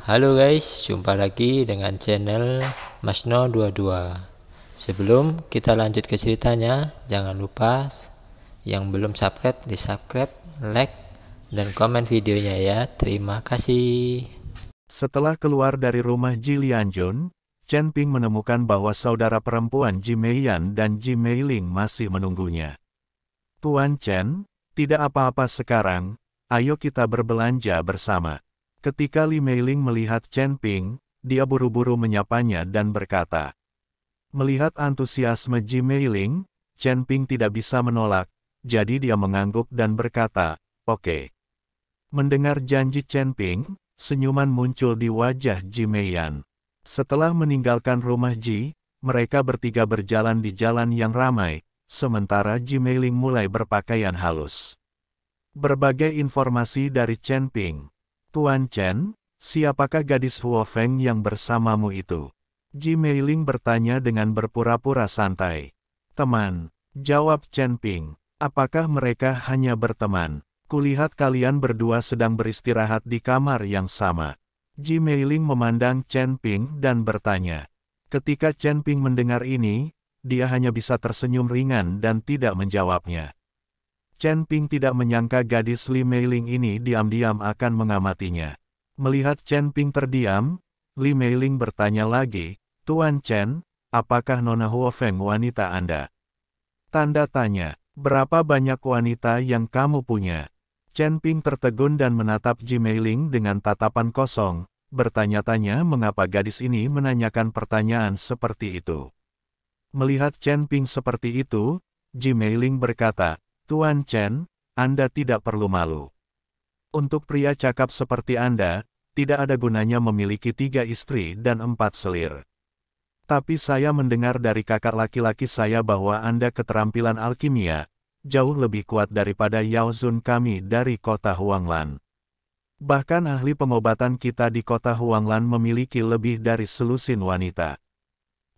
Halo guys, jumpa lagi dengan channel Masno22. Sebelum kita lanjut ke ceritanya, jangan lupa yang belum subscribe di subscribe, like, dan komen videonya ya. Terima kasih. Setelah keluar dari rumah Ji Lianjun, Chen Ping menemukan bahwa saudara perempuan Ji Meiyan dan Ji Meiling masih menunggunya. Tuan Chen, tidak apa-apa sekarang, ayo kita berbelanja bersama. Ketika Li Meiling melihat Chen Ping, dia buru-buru menyapanya dan berkata. Melihat antusiasme Ji Meiling, Chen Ping tidak bisa menolak, jadi dia mengangguk dan berkata, "Oke." Mendengar janji Chen Ping, senyuman muncul di wajah Ji Meiyan. Setelah meninggalkan rumah Ji, mereka bertiga berjalan di jalan yang ramai, sementara Ji Meiling mulai berpakaian halus. Berbagai informasi dari Chen Ping. Tuan Chen, siapakah gadis Huo Feng yang bersamamu itu? Ji Meiling bertanya dengan berpura-pura santai. Teman, jawab Chen Ping. Apakah mereka hanya berteman? Kulihat kalian berdua sedang beristirahat di kamar yang sama. Ji Meiling memandang Chen Ping dan bertanya. Ketika Chen Ping mendengar ini, dia hanya bisa tersenyum ringan dan tidak menjawabnya. Chen Ping tidak menyangka gadis Li Meiling ini diam-diam akan mengamatinya. Melihat Chen Ping terdiam, Li Meiling bertanya lagi, Tuan Chen, apakah Nona Huo Feng wanita Anda? Tanda tanya, berapa banyak wanita yang kamu punya? Chen Ping tertegun dan menatap Ji Meiling dengan tatapan kosong, bertanya-tanya mengapa gadis ini menanyakan pertanyaan seperti itu. Melihat Chen Ping seperti itu, Ji Meiling berkata, Tuan Chen, Anda tidak perlu malu. Untuk pria cakap seperti Anda, tidak ada gunanya memiliki 3 istri dan 4 selir. Tapi saya mendengar dari kakak laki-laki saya bahwa Anda keterampilan alkimia, jauh lebih kuat daripada Yao Zun kami dari kota Huanglan. Bahkan ahli pengobatan kita di kota Huanglan memiliki lebih dari selusin wanita.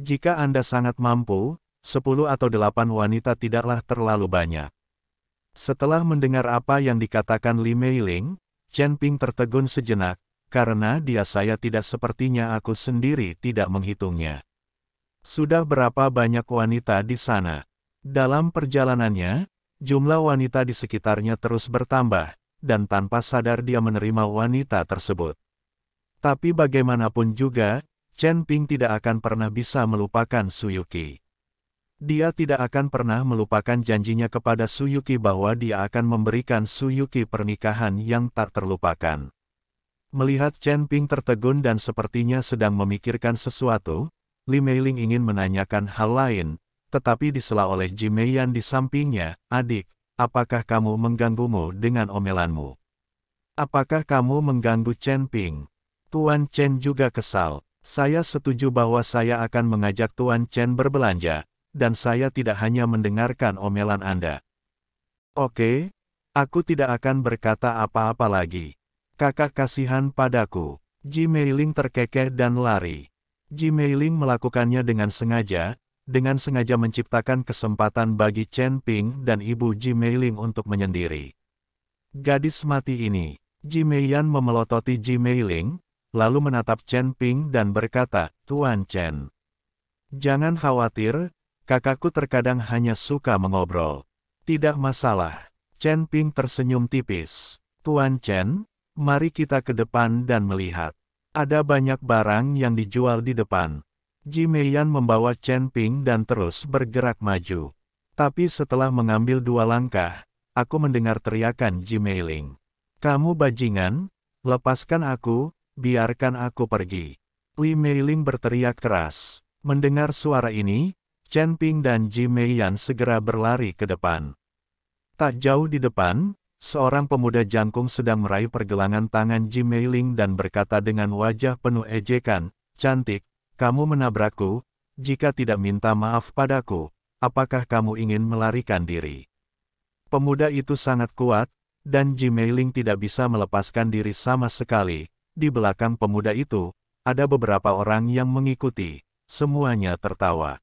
Jika Anda sangat mampu, 10 atau 8 wanita tidaklah terlalu banyak. Setelah mendengar apa yang dikatakan Li Meiling, Chen Ping tertegun sejenak, karena saya tidak sepertinya aku sendiri tidak menghitungnya. Sudah berapa banyak wanita di sana? Dalam perjalanannya, jumlah wanita di sekitarnya terus bertambah, dan tanpa sadar dia menerima wanita tersebut. Tapi bagaimanapun juga, Chen Ping tidak akan pernah bisa melupakan Suyuki. Dia tidak akan pernah melupakan janjinya kepada Suyuki bahwa dia akan memberikan Suyuki pernikahan yang tak terlupakan. Melihat Chen Ping tertegun dan sepertinya sedang memikirkan sesuatu, Li Meiling ingin menanyakan hal lain, tetapi disela oleh Ji Meiyan di sampingnya, adik, apakah kamu mengganggumu dengan omelanmu? Apakah kamu mengganggu Chen Ping? Tuan Chen juga kesal. Saya setuju bahwa saya akan mengajak Tuan Chen berbelanja, dan saya tidak hanya mendengarkan omelan Anda. Oke, aku tidak akan berkata apa-apa lagi. Kakak kasihan padaku. Ji Meiling terkekeh dan lari. Ji Meiling melakukannya dengan sengaja menciptakan kesempatan bagi Chen Ping dan ibu Ji Meiling untuk menyendiri. Gadis mati ini. Ji Meiyan memelototi Ji Meiling, lalu menatap Chen Ping dan berkata, Tuan Chen. Jangan khawatir, kakakku terkadang hanya suka mengobrol. Tidak masalah. Chen Ping tersenyum tipis. Tuan Chen, mari kita ke depan dan melihat. Ada banyak barang yang dijual di depan. Ji Meiyan membawa Chen Ping dan terus bergerak maju. Tapi setelah mengambil 2 langkah, aku mendengar teriakan Ji Meiling. Kamu bajingan, lepaskan aku, biarkan aku pergi. Li Meiling berteriak keras. Mendengar suara ini, Chen Ping dan Ji Meiyan segera berlari ke depan. Tak jauh di depan, seorang pemuda jangkung sedang meraih pergelangan tangan Ji Meiling dan berkata dengan wajah penuh ejekan, cantik, kamu menabrakku, jika tidak minta maaf padaku, apakah kamu ingin melarikan diri? Pemuda itu sangat kuat, dan Ji Meiling tidak bisa melepaskan diri sama sekali. Di belakang pemuda itu, ada beberapa orang yang mengikuti, semuanya tertawa.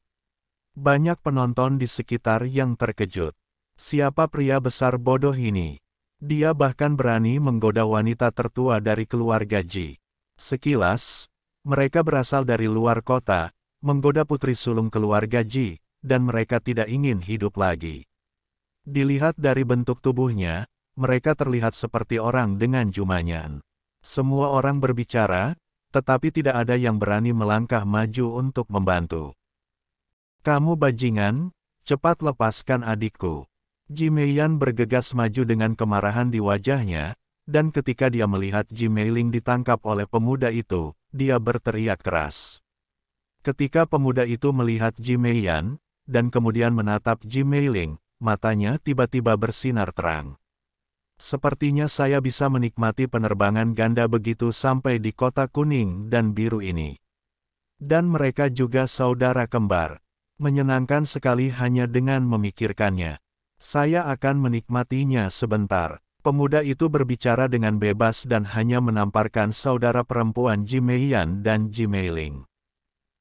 Banyak penonton di sekitar yang terkejut. Siapa pria besar bodoh ini? Dia bahkan berani menggoda wanita tertua dari keluarga Ji. Sekilas, mereka berasal dari luar kota, menggoda putri sulung keluarga Ji, dan mereka tidak ingin hidup lagi. Dilihat dari bentuk tubuhnya, mereka terlihat seperti orang dengan jumanyan. Semua orang berbicara, tetapi tidak ada yang berani melangkah maju untuk membantu. Kamu bajingan, cepat lepaskan adikku. Ji Meiyan bergegas maju dengan kemarahan di wajahnya, dan ketika dia melihat Ji Meiling ditangkap oleh pemuda itu, dia berteriak keras. Ketika pemuda itu melihat Ji Meiyan, dan kemudian menatap Ji Meiling, matanya tiba-tiba bersinar terang. Sepertinya saya bisa menikmati penerbangan ganda begitu sampai di kota kuning dan biru ini. Dan mereka juga saudara kembar. Menyenangkan sekali hanya dengan memikirkannya. Saya akan menikmatinya sebentar. Pemuda itu berbicara dengan bebas dan hanya menamparkan saudara perempuan Ji Meiyan dan Ji Meiling.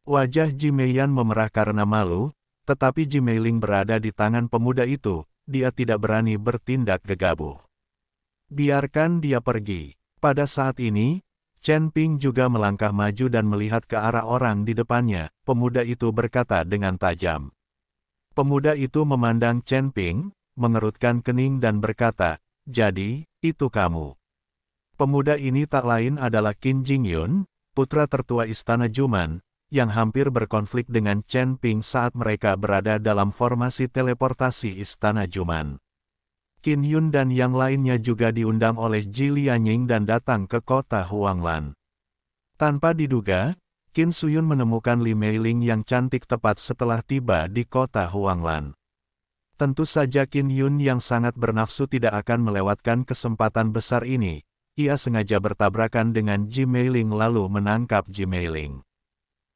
Wajah Ji Meiyan memerah karena malu, tetapi Ji Meiling berada di tangan pemuda itu, dia tidak berani bertindak gegabah. Biarkan dia pergi. Pada saat ini, Chen Ping juga melangkah maju dan melihat ke arah orang di depannya. Pemuda itu berkata dengan tajam. Pemuda itu memandang Chen Ping, mengerutkan kening dan berkata, "Jadi, itu kamu." Pemuda ini tak lain adalah Qin Jingyun, putra tertua Istana Juman, yang hampir berkonflik dengan Chen Ping saat mereka berada dalam formasi teleportasi Istana Juman. Qin Yun dan yang lainnya juga diundang oleh Ji Lianying dan datang ke kota Huanglan. Tanpa diduga, Qin Suyun menemukan Li Meiling yang cantik tepat setelah tiba di kota Huanglan. Tentu saja Qin Yun yang sangat bernafsu tidak akan melewatkan kesempatan besar ini. Ia sengaja bertabrakan dengan Ji Meiling lalu menangkap Ji Meiling.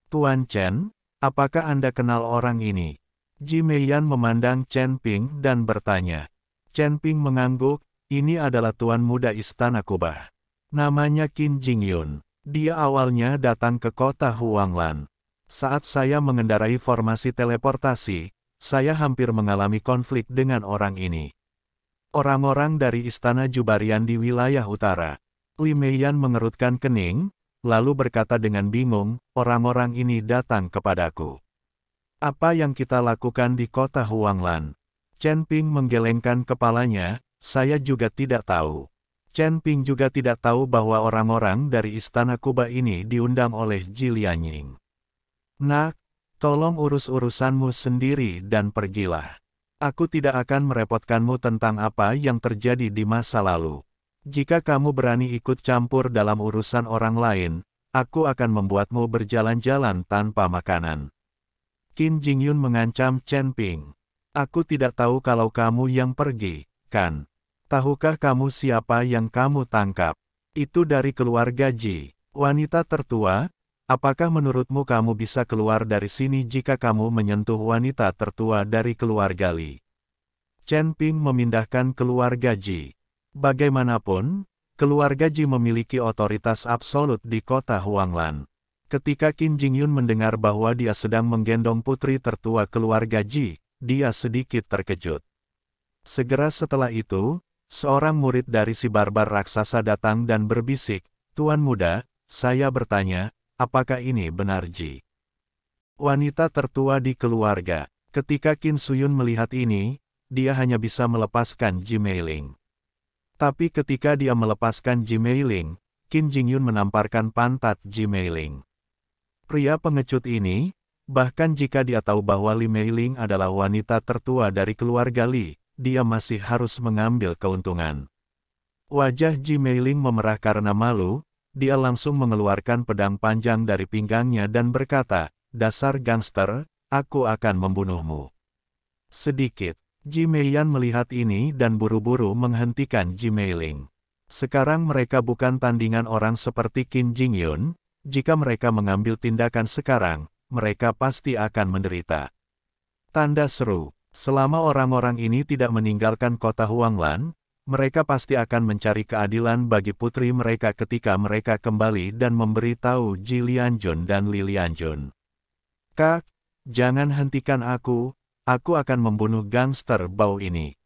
"Tuan Chen, apakah Anda kenal orang ini?" Ji Meiyan memandang Chen Ping dan bertanya. Chen Ping mengangguk, "Ini adalah tuan muda Istana Kubah. Namanya Qin Jingyun. Dia awalnya datang ke kota Huanglan. Saat saya mengendarai formasi teleportasi, saya hampir mengalami konflik dengan orang ini. Orang-orang dari Istana Jubarian di wilayah utara." Li Meiyan mengerutkan kening, lalu berkata dengan bingung, "Orang-orang ini datang kepadaku. Apa yang kita lakukan di kota Huanglan?" Chen Ping menggelengkan kepalanya, "Saya juga tidak tahu." Chen Ping juga tidak tahu bahwa orang-orang dari Istana Kuba ini diundang oleh Ji Lianying. "Nak, tolong urus urusanmu sendiri dan pergilah. Aku tidak akan merepotkanmu tentang apa yang terjadi di masa lalu. Jika kamu berani ikut campur dalam urusan orang lain, aku akan membuatmu berjalan-jalan tanpa makanan." Qin Jingyun mengancam Chen Ping. "Aku tidak tahu kalau kamu yang pergi, kan? Tahukah kamu siapa yang kamu tangkap? Itu dari keluarga Ji. Wanita tertua, apakah menurutmu kamu bisa keluar dari sini jika kamu menyentuh wanita tertua dari keluarga Li?" Chen Ping memindahkan keluarga Ji. Bagaimanapun, keluarga Ji memiliki otoritas absolut di kota Huanglan. Ketika Qin Jingyun mendengar bahwa dia sedang menggendong putri tertua keluarga Ji, dia sedikit terkejut. Segera setelah itu, seorang murid dari si barbar raksasa datang dan berbisik, "Tuan muda, saya bertanya, apakah ini benar Ji?" Wanita tertua di keluarga. Ketika Qin Suyun melihat ini, dia hanya bisa melepaskan Ji Meiling. Tapi ketika dia melepaskan Ji Meiling, Qin Jingyun menamparkan pantat Ji Meiling. Pria pengecut ini, bahkan jika dia tahu bahwa Li Meiling adalah wanita tertua dari keluarga Li, dia masih harus mengambil keuntungan. Wajah Ji Meiling memerah karena malu, dia langsung mengeluarkan pedang panjang dari pinggangnya dan berkata, "Dasar gangster, aku akan membunuhmu." Sedikit, Ji Meiyan melihat ini dan buru-buru menghentikan Ji Meiling. Sekarang mereka bukan tandingan orang seperti Qin Jingyun, jika mereka mengambil tindakan sekarang, mereka pasti akan menderita. Tanda seru, selama orang-orang ini tidak meninggalkan kota Huanglan, mereka pasti akan mencari keadilan bagi putri mereka ketika mereka kembali dan memberitahu Ji Lianjun dan Li Lianjun. "Kak, jangan hentikan aku akan membunuh gangster bau ini."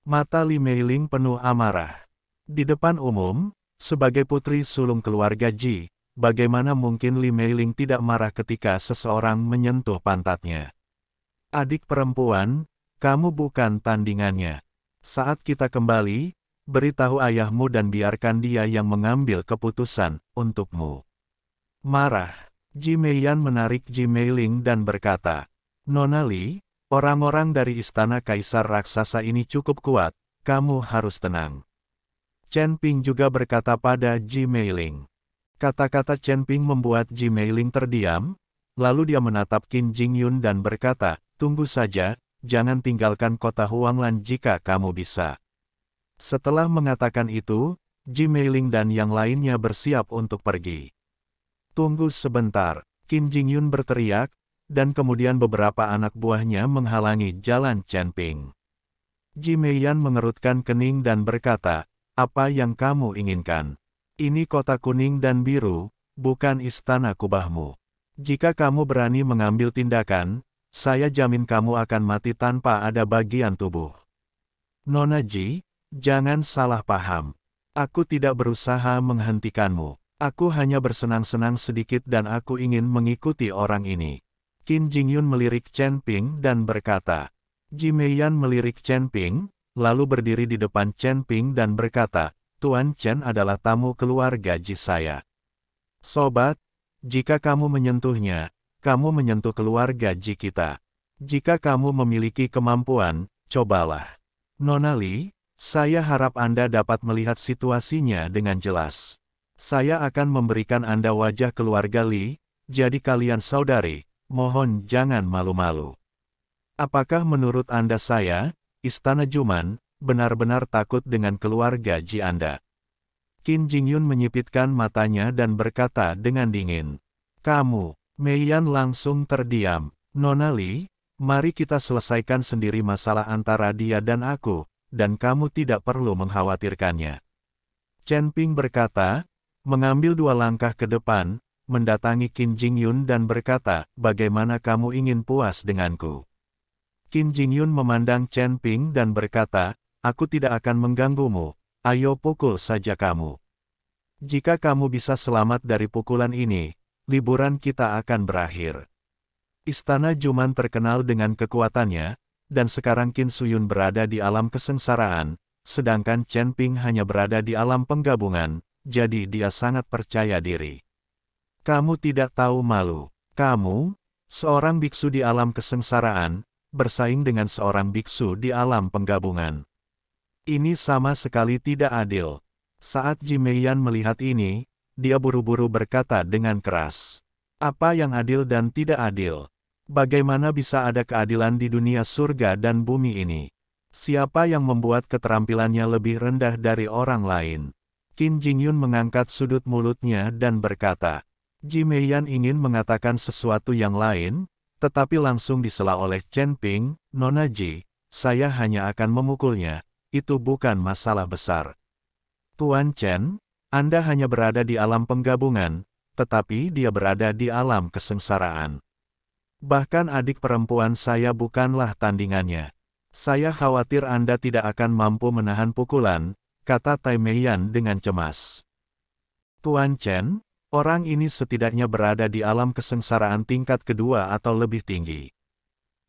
Mata Li Meiling penuh amarah. Di depan umum, sebagai putri sulung keluarga Ji, bagaimana mungkin Li Meiling tidak marah ketika seseorang menyentuh pantatnya? Adik perempuan, kamu bukan tandingannya. Saat kita kembali, beritahu ayahmu dan biarkan dia yang mengambil keputusan untukmu. Marah, Ji Meiyan menarik Ji Meiling dan berkata, Nona Li, orang-orang dari istana kaisar raksasa ini cukup kuat, kamu harus tenang. Chen Ping juga berkata pada Ji Meiling. Kata-kata Chen Ping membuat Ji Meiling terdiam, lalu dia menatap Qin Jingyun dan berkata, tunggu saja, jangan tinggalkan kota Huanglan jika kamu bisa. Setelah mengatakan itu, Ji Meiling dan yang lainnya bersiap untuk pergi. Tunggu sebentar, Qin Jingyun berteriak, dan kemudian beberapa anak buahnya menghalangi jalan Chen Ping. Ji Meiyan mengerutkan kening dan berkata, apa yang kamu inginkan? Ini kota kuning dan biru, bukan istana kubahmu. Jika kamu berani mengambil tindakan, saya jamin kamu akan mati tanpa ada bagian tubuh. Nona Ji, jangan salah paham. Aku tidak berusaha menghentikanmu. Aku hanya bersenang-senang sedikit dan aku ingin mengikuti orang ini. Qin Jingyun melirik Chen Ping dan berkata. Ji Meiyan melirik Chen Ping, lalu berdiri di depan Chen Ping dan berkata, Tuan Chen adalah tamu keluarga Ji saya. Sobat, jika kamu menyentuhnya, kamu menyentuh keluarga Ji kita. Jika kamu memiliki kemampuan, cobalah. Nona Li, saya harap Anda dapat melihat situasinya dengan jelas. Saya akan memberikan Anda wajah keluarga Li, jadi kalian saudari, mohon jangan malu-malu. Apakah menurut Anda saya, Istana Juman, benar-benar takut dengan keluarga Ji Anda? Qin Jingyun menyipitkan matanya dan berkata dengan dingin. Kamu, Meiyan langsung terdiam. Nona Li, mari kita selesaikan sendiri masalah antara dia dan aku, dan kamu tidak perlu mengkhawatirkannya. Chen Ping berkata, mengambil 2 langkah ke depan, mendatangi Qin Jingyun dan berkata, bagaimana kamu ingin puas denganku? Qin Jingyun memandang Chen Ping dan berkata, aku tidak akan mengganggumu, ayo pukul saja kamu. Jika kamu bisa selamat dari pukulan ini, liburan kita akan berakhir. Istana Juman terkenal dengan kekuatannya, dan sekarang Qin Suyun berada di alam kesengsaraan, sedangkan Chen Ping hanya berada di alam penggabungan, jadi dia sangat percaya diri. Kamu tidak tahu malu. Kamu, seorang biksu di alam kesengsaraan, bersaing dengan seorang biksu di alam penggabungan. Ini sama sekali tidak adil. Saat Ji Meiyan melihat ini, dia buru-buru berkata dengan keras. Apa yang adil dan tidak adil? Bagaimana bisa ada keadilan di dunia surga dan bumi ini? Siapa yang membuat keterampilannya lebih rendah dari orang lain? Qin Jingyun mengangkat sudut mulutnya dan berkata. Ji Meiyan ingin mengatakan sesuatu yang lain, tetapi langsung disela oleh Chen Ping, Nona Ji, saya hanya akan memukulnya, itu bukan masalah besar. Tuan Chen, Anda hanya berada di alam penggabungan, tetapi dia berada di alam kesengsaraan. Bahkan adik perempuan saya bukanlah tandingannya. Saya khawatir Anda tidak akan mampu menahan pukulan, kata Tai Meiyan dengan cemas. Tuan Chen, orang ini setidaknya berada di alam kesengsaraan tingkat kedua atau lebih tinggi.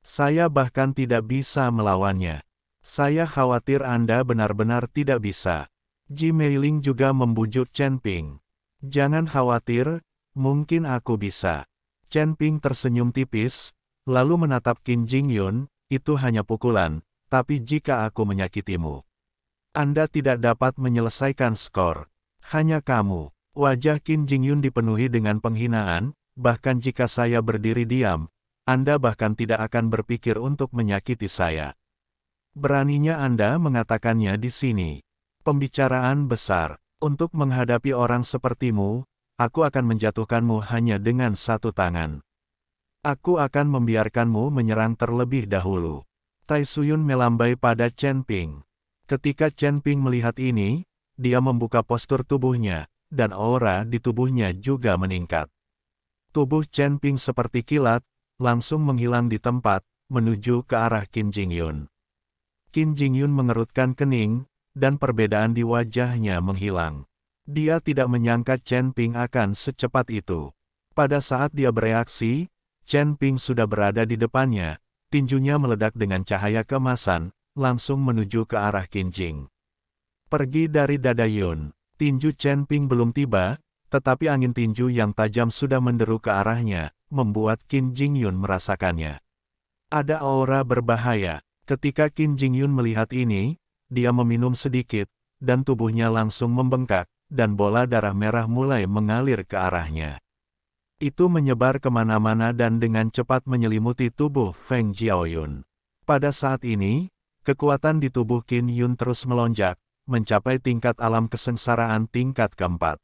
Saya bahkan tidak bisa melawannya. Saya khawatir Anda benar-benar tidak bisa. Ji Meiling juga membujuk Chen Ping. Jangan khawatir, mungkin aku bisa. Chen Ping tersenyum tipis, lalu menatap Qin Jingyun, itu hanya pukulan, tapi jika aku menyakitimu, Anda tidak dapat menyelesaikan skor. Hanya kamu. Wajah Qin Jingyun dipenuhi dengan penghinaan, bahkan jika saya berdiri diam, Anda bahkan tidak akan berpikir untuk menyakiti saya. Beraninya Anda mengatakannya di sini. Pembicaraan besar. Untuk menghadapi orang sepertimu, aku akan menjatuhkanmu hanya dengan 1 tangan. Aku akan membiarkanmu menyerang terlebih dahulu. Tai Suyun melambai pada Chen Ping. Ketika Chen Ping melihat ini, dia membuka postur tubuhnya, dan aura di tubuhnya juga meningkat. Tubuh Chen Ping seperti kilat, langsung menghilang di tempat, menuju ke arah Qin Jingyun. Qin Jingyun mengerutkan kening, dan perbedaan di wajahnya menghilang. Dia tidak menyangka Chen Ping akan secepat itu. Pada saat dia bereaksi, Chen Ping sudah berada di depannya, tinjunya meledak dengan cahaya keemasan, langsung menuju ke arah Qin Jing. Pergi dari dada Yun. Tinju Chen Ping belum tiba, tetapi angin tinju yang tajam sudah menderu ke arahnya, membuat Qin Jing Yun merasakannya. Ada aura berbahaya. Ketika Qin Jing Yun melihat ini, dia meminum sedikit, dan tubuhnya langsung membengkak, dan bola darah merah mulai mengalir ke arahnya. Itu menyebar kemana-mana dan dengan cepat menyelimuti tubuh Feng Jiaoyun. Pada saat ini, kekuatan di tubuh Qin Yun terus melonjak, mencapai tingkat alam kesengsaraan tingkat keempat.